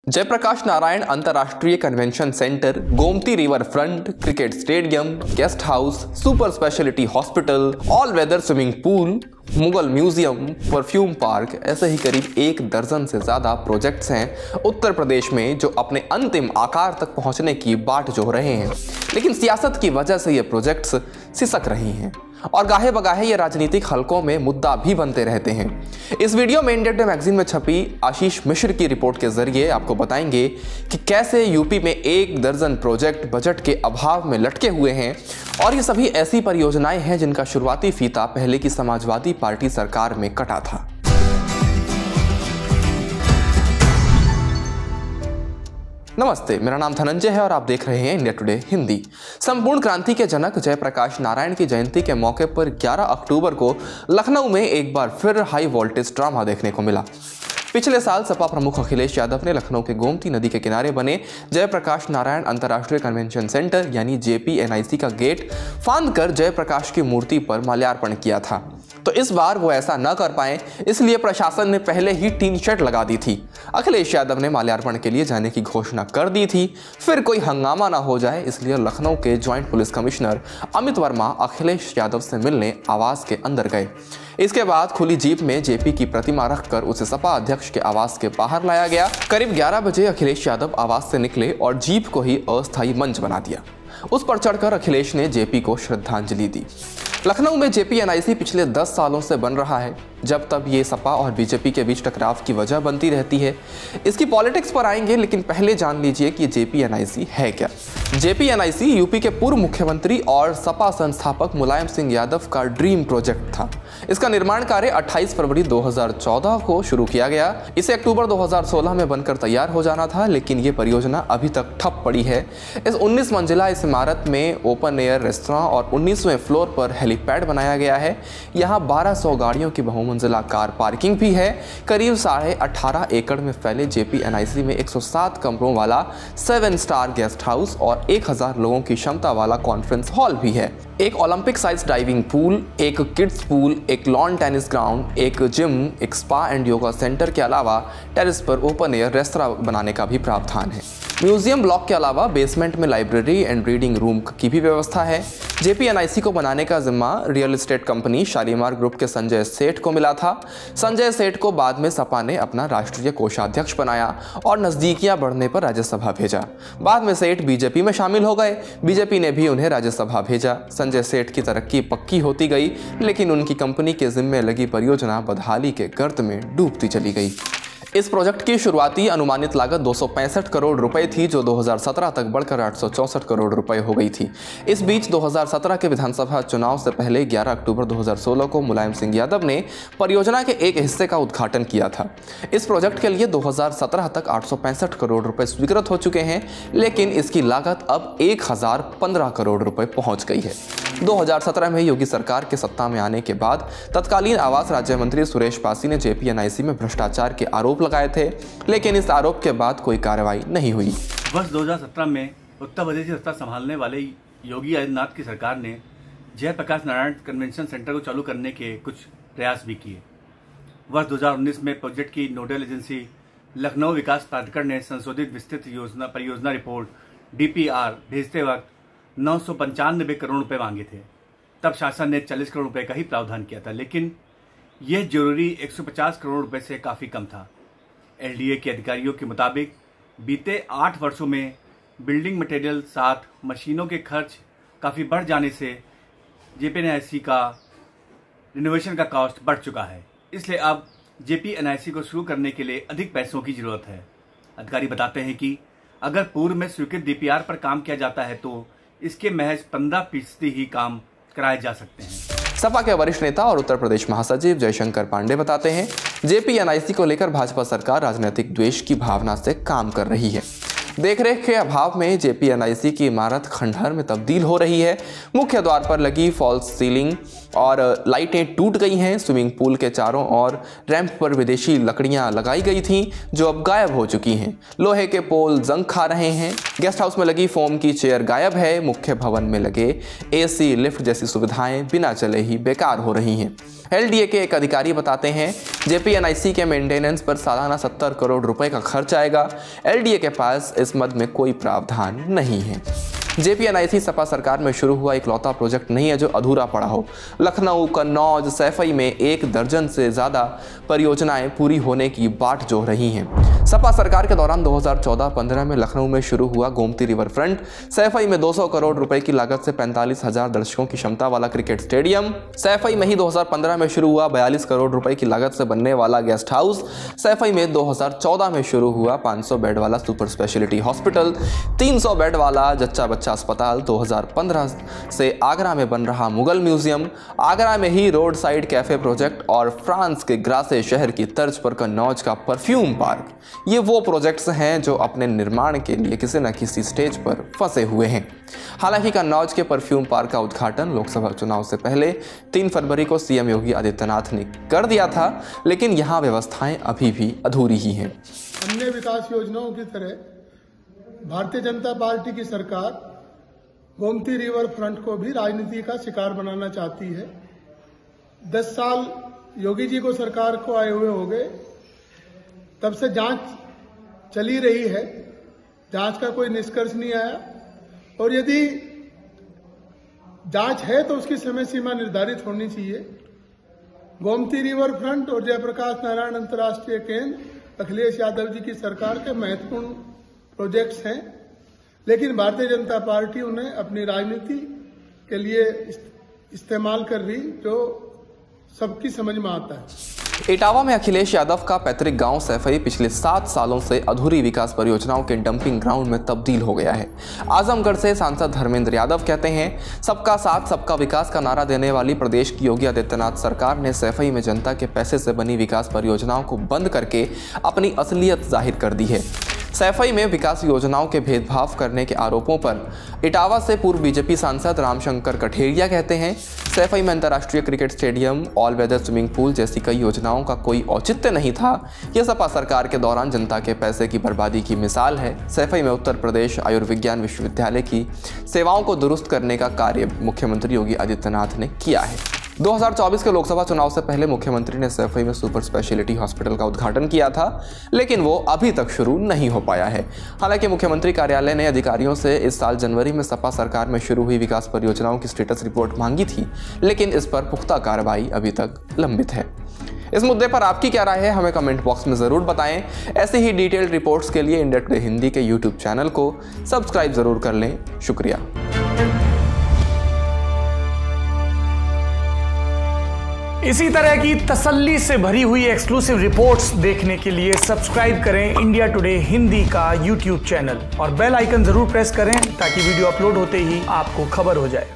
जयप्रकाश नारायण अंतर्राष्ट्रीय convention centre, Gomti river front, cricket stadium, guest house, super speciality hospital, all weather swimming pool, Mughal museum, perfume park, ऐसे ही करीब 1 दर्जन से ज्यादा प्रोजेक्ट्स हैं उत्तर प्रदेश में जो अपने अंतिम आकार तक पहुंचने की बाट जोह रहे हैं। लेकिन सियासत की वजह से ये प्रोजेक्ट्स सिसक रही हैं और गाहे बगाहे ये राजनीतिक हलकों में मुद्दा भी बनते रहते हैं। इस वीडियो में इंडिया टुडे मैगजीन में छपी आशीष मिश्र की रिपोर्ट के जरिए आपको बताएंगे कि कैसे यूपी में 1 दर्जन प्रोजेक्ट बजट के अभाव में लटके हुए हैं और ये सभी ऐसी परियोजनाएं हैं जिनका शुरुआती फीता पहले की समाजवादी पार्टी सरकार में कटा था। नमस्ते, मेरा नाम धनंजय है और आप देख रहे हैं इंडिया टुडे हिंदी। संपूर्ण क्रांति के जनक जयप्रकाश नारायण की जयंती के मौके पर 11 अक्टूबर को लखनऊ में एक बार फिर हाई वोल्टेज ड्रामा देखने को मिला। पिछले साल सपा प्रमुख अखिलेश यादव ने लखनऊ के गोमती नदी के किनारे बने जयप्रकाश नारायण अंतर्राष्ट्रीय कन्वेंशन सेंटर यानी JPNIC का गेट फांद कर जयप्रकाश की मूर्ति पर माल्यार्पण किया था। तो इस बार वो ऐसा न कर पाए, इसलिए प्रशासन ने पहले ही टीन शेड लगा दी थी। अखिलेश यादव ने माल्यार्पण के लिए जाने की घोषणा कर दी थी। फिर कोई हंगामा ना हो जाए इसलिए लखनऊ के joint police commissioner Amit Verma Akhilesh Yadav से मिलने आवास के अंदर गए। इसके बाद खुली जीप में JP की प्रतिमा रखकर उसे सपा अध्यक्ष के आवास के बाहर लाया गया। करीब 11 बजे अखिलेश यादव आवास से निकले और जीप को ही अस्थायी मंच बना दिया। उस पर चढ़कर अखिलेश ने JP को श्रद्धांजलि दी। लखनऊ में JPNIC पिछले 10 सालों से बन रहा है। जब तब ये सपा और बीजेपी के बीच टकराव की वजह बनती रहती है। इसकी पॉलिटिक्स पर आएंगे, लेकिन पहले जान लीजिए कि JPNIC है क्या। JPNIC यूपी के पूर्व मुख्यमंत्री और सपा संस्थापक मुलायम सिंह यादव का ड्रीम प्रोजेक्ट था। इसका निर्माण कार्य 28 फरवरी 2014 को शुरू किया गया। इसे अक्टूबर 2016 में बनकर तैयार हो जाना था, लेकिन ये परियोजना अभी तक ठप पड़ी है। इस 19 मंजिला इस इमारत में ओपन एयर रेस्तरां और 19वें फ्लोर पर हेलीपैड बनाया गया है। यहाँ 1200 गाड़ियों की बहुमंजिला कार पार्किंग भी है। करीब 18.5 एकड़ में फैले JPNIC में 107 कमरों वाला 7 स्टार गेस्ट हाउस और 1000 लोगों की क्षमता वाला कॉन्फ्रेंस हॉल भी है। एक ओलंपिक साइज डाइविंग पूल, एक किड्स पूल, एक लॉन टेनिस ग्राउंड, एक जिम, एक स्पा एंड योगा सेंटर के अलावा टेरेस पर ओपन एयर रेस्तरां बनाने का भी प्रावधान है। म्यूजियम ब्लॉक के अलावा बेसमेंट में लाइब्रेरी एंड रीडिंग रूम की भी व्यवस्था है। JPNIC को बनाने का जिम्मा real estate company Shalimar group के संजय सेठ को मिला था। संजय सेठ को बाद में सपा ने अपना राष्ट्रीय कोषाध्यक्ष बनाया और नजदीकियां बढ़ने पर राज्यसभा भेजा। बाद में सेठ बीजेपी में शामिल हो गए। बीजेपी ने भी उन्हें राज्यसभा भेजा। संजय सेठ की तरक्की पक्की होती गई, लेकिन उनकी कंपनी के जिम्मे लगी परियोजना बदहाली के गर्त में डूबती चली गई। इस प्रोजेक्ट की शुरुआती अनुमानित लागत 265 करोड़ रुपए थी, जो 2017 तक बढ़कर 864 करोड़ रुपए हो गई थी। इस बीच 2017 के विधानसभा चुनाव से पहले 11 अक्टूबर 2016 को मुलायम सिंह यादव ने परियोजना के एक हिस्से का उद्घाटन किया था। इस प्रोजेक्ट के लिए 2017 तक 865 करोड़ रुपए स्वीकृत हो चुके हैं, लेकिन इसकी लागत अब 1015 करोड़ रुपए पहुंच गई है। 2017 में योगी सरकार के सत्ता में आने के बाद तत्कालीन आवास राज्य मंत्री सुरेश पासी ने JPNIC में भ्रष्टाचार के आरोप लगाए थे, लेकिन इस आरोप के बाद कोई कार्रवाई नहीं हुई। वर्ष 2017 में उत्तर प्रदेश की सत्ता संभालने वाले योगी आदित्यनाथ की सरकार ने जयप्रकाश नारायण कन्वेंशन सेंटर को चालू करने के कुछ प्रयास भी किए। वर्ष 2019 में प्रोजेक्ट की नोडल एजेंसी लखनऊ विकास प्राधिकरण ने संशोधित विस्तृत परियोजना रिपोर्ट DPR भेजते वक्त 995 करोड़ रुपए मांगे थे। तब शासन ने 40 करोड़ रुपए का ही प्रावधान किया था, लेकिन यह जरूरी 150 करोड़ रुपए से काफी कम था। LDA के अधिकारियों के मुताबिक बीते 8 वर्षों में बिल्डिंग मटेरियल साथ मशीनों के खर्च काफी बढ़ जाने से JPNIC का रिनोवेशन का कॉस्ट बढ़ चुका है। इसलिए अब JPNIC को शुरू करने के लिए अधिक पैसों की जरूरत है। अधिकारी बताते हैं कि अगर पूर्व में स्वीकृत DPR पर काम किया जाता है तो इसके महज 15% ही काम कराए जा सकते हैं। सपा के वरिष्ठ नेता और उत्तर प्रदेश महासचिव जयशंकर पांडे बताते हैं, JPNIC को लेकर भाजपा सरकार राजनीतिक द्वेष की भावना से काम कर रही है। देखरेख के अभाव में JPNIC की इमारत खंडहर में तब्दील हो रही है। मुख्य द्वार पर लगी फॉल्स सीलिंग और लाइटें टूट गई हैं। स्विमिंग पूल के चारों ओर रैंप पर विदेशी लकड़ियां लगाई गई थीं, जो अब गायब हो चुकी हैं। लोहे के पोल जंग खा रहे हैं। गेस्ट हाउस में लगी फोम की चेयर गायब है। मुख्य भवन में लगे AC, लिफ्ट जैसी सुविधाएं बिना चले ही बेकार हो रही हैं। एलडीए के एक अधिकारी बताते हैं जेपीएनआईसी के मेंटेनेंस पर सालाना 70 करोड़ रुपए का खर्च आएगा। एलडीए के पास इस मद में कोई प्रावधान नहीं है। जेपीएनआईसी सपा सरकार में शुरू हुआ इकलौता प्रोजेक्ट नहीं है जो अधूरा पड़ा हो। लखनऊ, कन्नौज, सैफई में 1 दर्जन से ज़्यादा परियोजनाएं पूरी होने की बाट जोह रही हैं। सपा सरकार के दौरान 2014-15 में लखनऊ में शुरू हुआ गोमती रिवर फ्रंट, सैफई में 200 करोड़ रुपए की लागत से 45,000 दर्शकों की क्षमता वाला क्रिकेट स्टेडियम, सैफई में ही 2015 में शुरू हुआ 42 करोड़ रुपए की लागत से बनने वाला गेस्ट हाउस, सैफई में 2014 में शुरू हुआ 500 बेड वाला सुपर स्पेशलिटी हॉस्पिटल, 300 बेड वाला जच्चा बच्चा अस्पताल, 2015 से आगरा में बन रहा मुगल म्यूजियम, आगरा में ही रोड साइड कैफे प्रोजेक्ट और फ्रांस के ग्रासे शहर की तर्ज पर कन्नौज का परफ्यूम पार्क। ये वो प्रोजेक्ट्स हैं जो अपने निर्माण के लिए किसी न किसी स्टेज पर फंसे हुए हैं। हालांकि कन्नौज के परफ्यूम पार्क का उद्घाटन लोकसभा चुनाव से पहले 3 फरवरी को सीएम योगी आदित्यनाथ ने कर दिया था, लेकिन यहाँ व्यवस्थाएं अभी भी अधूरी ही हैं। अन्य विकास योजनाओं की तरह भारतीय जनता पार्टी की सरकार गोमती रिवर फ्रंट को भी राजनीति का शिकार बनाना चाहती है। 10 साल योगी जी को सरकार को आए हुए हो गए, तब से जांच चली रही है, जांच का कोई निष्कर्ष नहीं आया और यदि जांच है तो उसकी समय सीमा निर्धारित होनी चाहिए। गोमती रिवर फ्रंट और जयप्रकाश नारायण अंतर्राष्ट्रीय केंद्र अखिलेश यादव जी की सरकार के महत्वपूर्ण प्रोजेक्ट्स हैं, लेकिन भारतीय जनता पार्टी उन्हें अपनी राजनीति के लिए इस्तेमाल कर रही, जो सबकी समझ में आता है। इटावा में अखिलेश यादव का पैतृक गांव सैफई पिछले 7 सालों से अधूरी विकास परियोजनाओं के डंपिंग ग्राउंड में तब्दील हो गया है। आजमगढ़ से सांसद धर्मेंद्र यादव कहते हैं, सबका साथ सबका विकास का नारा देने वाली प्रदेश की योगी आदित्यनाथ सरकार ने सैफई में जनता के पैसे से बनी विकास परियोजनाओं को बंद करके अपनी असलियत जाहिर कर दी है। सैफई में विकास योजनाओं के भेदभाव करने के आरोपों पर इटावा से पूर्व बीजेपी सांसद रामशंकर कठेरिया कहते हैं, सैफई में अंतर्राष्ट्रीय cricket stadium, all weather swimming pool जैसी कई योजनाओं का कोई औचित्य नहीं था। यह सपा सरकार के दौरान जनता के पैसे की बर्बादी की मिसाल है। सैफई में उत्तर प्रदेश आयुर्विज्ञान विश्वविद्यालय की सेवाओं को दुरुस्त करने का कार्य मुख्यमंत्री योगी आदित्यनाथ ने किया है। 2024 के लोकसभा चुनाव से पहले मुख्यमंत्री ने सैफई में सुपर स्पेशलिटी हॉस्पिटल का उद्घाटन किया था, लेकिन वो अभी तक शुरू नहीं हो पाया है। हालांकि मुख्यमंत्री कार्यालय ने अधिकारियों से इस साल जनवरी में सपा सरकार में शुरू हुई विकास परियोजनाओं की स्टेटस रिपोर्ट मांगी थी, लेकिन इस पर पुख्ता कार्रवाई अभी तक लंबित है। इस मुद्दे पर आपकी क्या राय है, हमें कमेंट बॉक्स में ज़रूर बताएं। ऐसे ही डिटेल्ड रिपोर्ट्स के लिए इंडिया टुडे हिंदी के यूट्यूब चैनल को सब्सक्राइब ज़रूर कर लें। शुक्रिया। इसी तरह की तसल्ली से भरी हुई एक्सक्लूसिव रिपोर्ट्स देखने के लिए सब्सक्राइब करें इंडिया टुडे हिंदी का यूट्यूब चैनल और बेल आइकन जरूर प्रेस करें ताकि वीडियो अपलोड होते ही आपको खबर हो जाए।